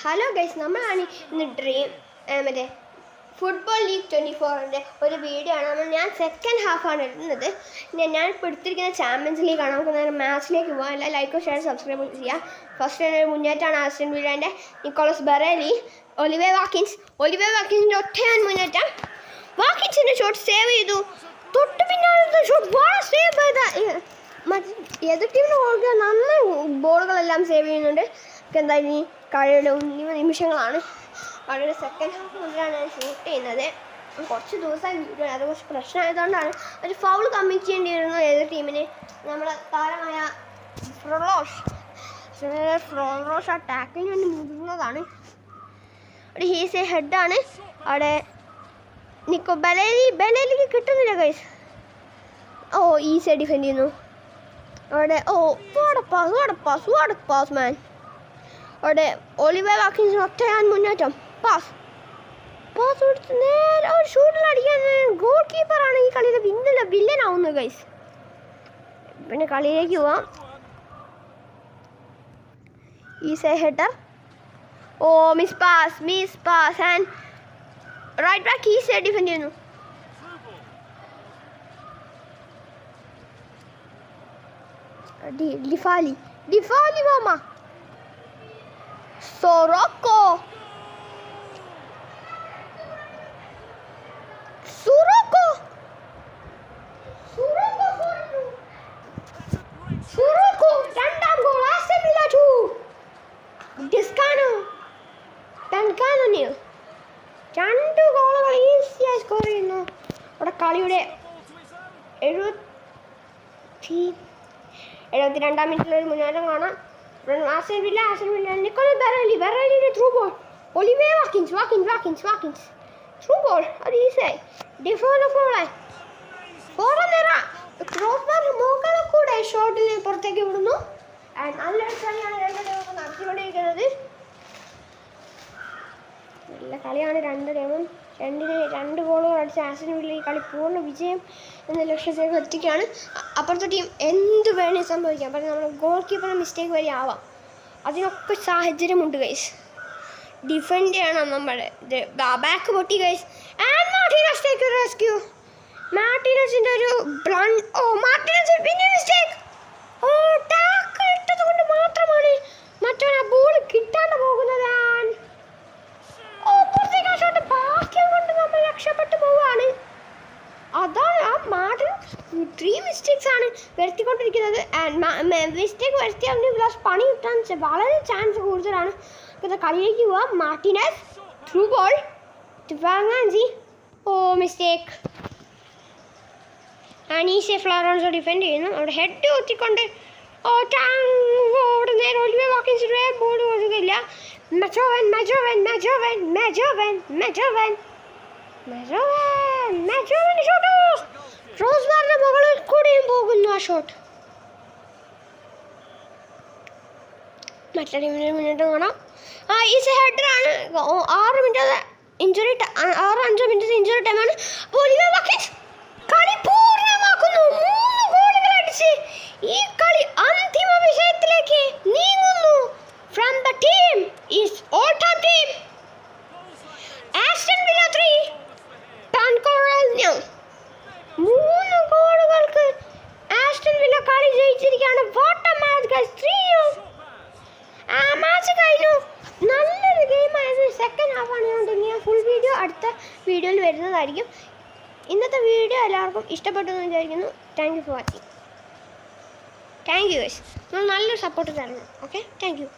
Hello guys, നമ്മളാണ് ഇന്ന് മറ്റേ ഫുട്ബോൾ ലീഗ് 24ൻ്റെ ഒരു വീഡിയോ ആണ്. ഞാൻ സെക്കൻഡ് ഹാഫാണ് ഇടുന്നത്. ഞാൻ ഇപ്പോൾ എടുത്തിരിക്കുന്ന ചാമ്പ്യൻസ് ലീഗാണ്. നമുക്ക് നേരെ മാച്ചിലേക്ക് പോകാം. എല്ലാം ലൈക്ക് ഷെയർ സബ്സ്ക്രൈബ് ചെയ്യുക. ഫസ്റ്റ് മുന്നേറ്റമാണ് ആസ്റ്റൺ വില്ലയുടെ നിക്കോളസ് ബറേലി. ഒലിവേ വാക്കിൻസിൻ്റെ ഒറ്റയാൻ മുന്നേറ്റം. വാക്കിൻസിൻ്റെ ഷോട്ട് സേവ് ചെയ്തു. തൊട്ട് പിന്നാലെ ഷോട്ട് സേവ് ചെയ്ത എതിർ ടീമിന് കൊടുക്കുക. നന്നായി ബോളുകളെല്ലാം സേവ് ചെയ്യുന്നുണ്ട്. എന്തായാലും ഈ കളിയുടെ നിമിഷങ്ങളാണ്. കളിയുടെ സെക്കൻഡ് ഹാഫ് മുതലാണ് ഞാൻ ഷൂട്ട് ചെയ്യുന്നത്. കുറച്ച് ദിവസമായി വീഡിയോ അത് കുറച്ച് പ്രശ്നമായതുകൊണ്ടാണ് ഒരു ഫൗൾ കമ്മിറ്റ് ചെയ്യേണ്ടിയിരുന്നു എതിർ ടീമിന്. നമ്മുടെ താരമായ ഫ്രോറോഷ് ആ ടാക്കിന് വേണ്ടി മുതിർന്നതാണ്. ഒരു ഹീസ് എ ഹെഡാണ്. അവിടെ ബലേലിക്ക് കിട്ടുന്നില്ല ഗൈസ്. ഈസി ഡിഫെൻഡ് ചെയ്യുന്നു. അവിടെ പാസ് മാൻ. അവിടെ ഒലിവേ വാക്കിൻസിന് ഒറ്റയാൻ മുന്നേറ്റം. പാസ് കൊടുത്ത് നേരെ ഒരു ഷൂട്ടിലടിക്കാൻ ഗോൾ കീപ്പറാണ് ഈ കളിയിലെ വില്ലനാവുന്നത് ഗൈസ്. പിന്നെ കളിയിലേക്ക് പോവാം. Is a header. Miss pass and right back easy defend ചെയ്യുന്നു. ഡിഫാലി മാമ. Soroco രണ്ടാം ഗോൾ ആസ്റ്റൺ വില്ല 2 ഡിസ്കാനോ രണ്ട് ഗോളുകൾ ഈസിയായി സ്കോർ ചെയ്യുന്നു. അവിടെ കളിയുടെ 72-ാം മിനിറ്റിലൊരു മുന്നേറ്റം കാണാം. ആസ്റ്റൺ വില്ല നിക്കോളസ് ബറേലിയുടെ through ball. Ollie Watkins through ball. അത് ഈസിയായി ക്രോസ് ബാറിന് മുകളിൽ കൂടെ ഷോട്ടിന് പുറത്തേക്ക് വിടുന്നു. നല്ലൊരു കളിയാണ് നടത്തിക്കൊണ്ടിരിക്കുന്നത്. നല്ല കളിയാണ്. രണ്ട് ടീമും രണ്ട് ഗോളുകൾ അടിച്ച് ആസ്റ്റൺ വില്ല ഈ കളി പൂർണ്ണ വിജയം എന്ന ലക്ഷ്യത്തിലേക്ക് എത്തിക്കുകയാണ്. അപ്പുറത്തെ ടീം എന്ത് വേണേൽ സംഭവിക്കാം. പക്ഷേ നമ്മൾ ഗോൾ കീപ്പറിന് മിസ്റ്റേക്ക് വരെ ആവാം. അതിനൊക്കെ സാഹചര്യമുണ്ട് ഗൈസ്. ഡിഫെൻഡ് ചെയ്യണം നമ്മുടെ ബാക്ക് പൊട്ടി guys. And Martinez take rescue. മാർട്ടിനസിൻ്റെ ഒരു മാർട്ടിനസ് പിന്നെ മിസ്റ്റേക്ക്. ടാക്കിൾ ഇട്ടത് കൊണ്ട് മാത്രമാണ് മറ്റവൻ ആ ബോൾ കിട്ടാണ്ട് പോകുന്നത്. ഭാഗ്യം കൊണ്ട് നമ്മൾ രക്ഷപ്പെട്ടു പോവുകയാണ്. അതാണ് ആ മാർട്ടിൻ 3 മിസ്റ്റേക്സ് ആണ് വരുത്തിക്കൊണ്ടിരിക്കുന്നത്. മിസ്റ്റേക്ക് വരുത്തി അവന് പ്ലസ് പണി കിട്ടാൻ വളരെ ചാൻസ് കൂടുതലാണ്. ഇപ്പോഴത്തെ കളിയിലേക്ക് പോവാം. Martinez through ball. മിസ്റ്റേക്ക്. അനീസെ ഫ്ലോറൻസോ ഡിഫെൻഡ് ചെയ്യുന്നു. അവിടെ ഹെഡ് കുത്തിക്കൊണ്ട് നേരെ ഒലിവേ വാക്കിൻസിന് ബോൾ കൊടുക്കില്ല. മെജോവൻ ഷോട്ട്. ക്രോസ് ബാറിന്റെ മുകളിൽ കൂടെയും പോകുന്നു ആ ഷോട്ട്. മറ്റേ ടീമിന് മുന്നോട്ട് കാണാം. ഈസ് ഹെഡറാണ്. 6 മിനിറ്റ് ഇഞ്ചുറി ടൈമാണ്. ഒലിവേ വാക്കിൻസ് കളി പൂർണ്ണമാക്കുന്നു. 3 ഗോളുകൾ അടിച്ച് ഈ കളി അന്തിമ വിജയത്തിലേക്ക് നീങ്ങുന്നു. From the team is all-time team Aston Villa 3 Tancora 3 ഗോളുകൾക്ക് ആസ്റ്റൺ വില്ല കളി ജയിച്ചിരിക്കുകയാണ്. What a match guys. 3-0 ആ മാച്ച് കഴിഞ്ഞു. നല്ലൊരു ഗെയിമായിരുന്നു. സെക്കൻഡ് ഹാഫാണ് ഞാൻ ഫുൾ വീഡിയോ അടുത്ത വീഡിയോയിൽ വരുന്നതായിരിക്കും. ഇന്നത്തെ വീഡിയോ എല്ലാവർക്കും ഇഷ്ടപ്പെട്ടു എന്ന് വിചാരിക്കുന്നു. Thank you for watching. Thank you guys. നിങ്ങൾ നല്ലൊരു സപ്പോർട്ട് തരണം. Okay, thank you.